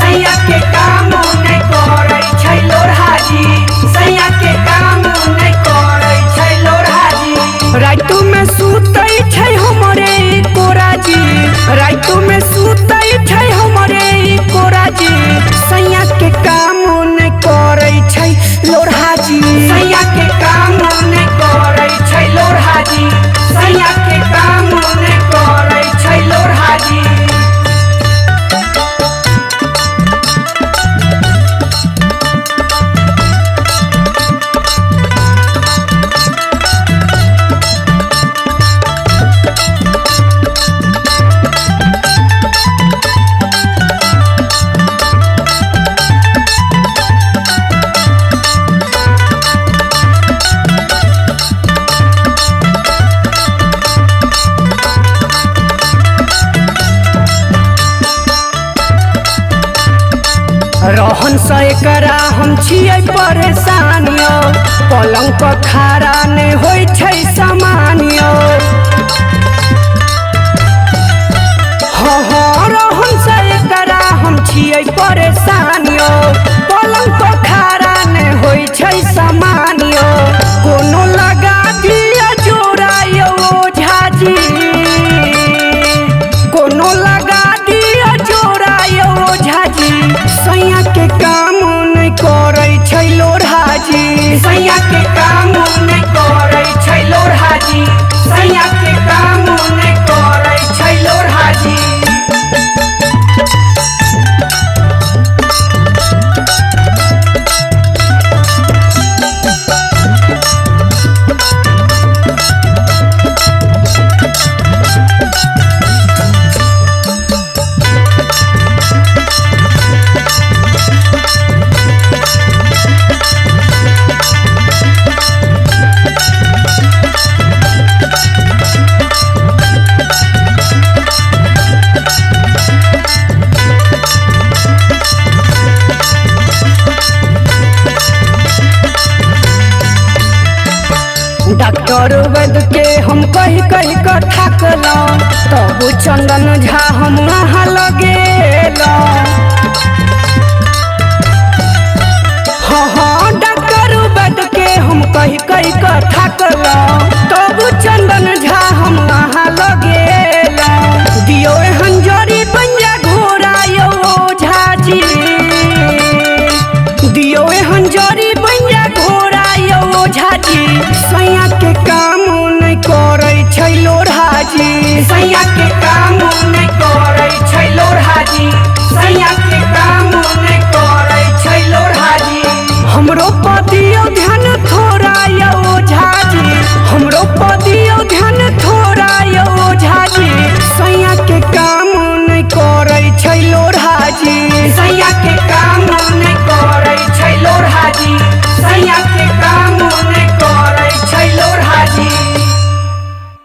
सैया के काम नहीं करे छै लोढ़ा जी, सैया के काम नहीं करे छै लोढ़ा जी। रातू में सुतै छै हमरे कोरा जी, रातू में सुतै छै हमरे कोरा जी। सैया के काम नहीं करे छै लोढ़ा जी, सैया के काम नहीं करे छै लोढ़ा जी, सैया के काम नहीं करे छै लोढ़ा जी। रहन से एकरा हम छियै परेशानियो, पलंग पर खड़ा नहीं होइ छै सामानियो। हाँ रहन से एकरा हम छियै परेशानियो, पलंग पर खड़ा नहीं होइ छै सामानियो। कोनो लगा दिया जोड़ा यो झाजी, कोनो लगा दिया जोड़ा यो झाजी। सैया के काम नहीं करे छै लोढ़ा जी, सैया के काम नहीं करे छै लोढ़ा जी, सैया के काम नहीं करे छै लोढ़ा जी। डॉक्टर वैद्य के हम कही कही कर थकलौं, तब चंदन झा हम वहाँ लगेलौं। हाँ डॉक्टर वैद्य के हम कही कही कर थकलौं, तब चंदन झा हम वहाँ लगेलौं। दियो हंजरी बंजा घोड़ा यो झाजी, दियो हंजरी बंजा घोड़ा यो झाजी। सैया के काम नहीं करे छै लोढ़ा जी, सैया के काम नहीं करे छै लोढ़ा जी, सैया के काम नहीं करे छै लोढ़ा जी। हमरो पतियो ध्यान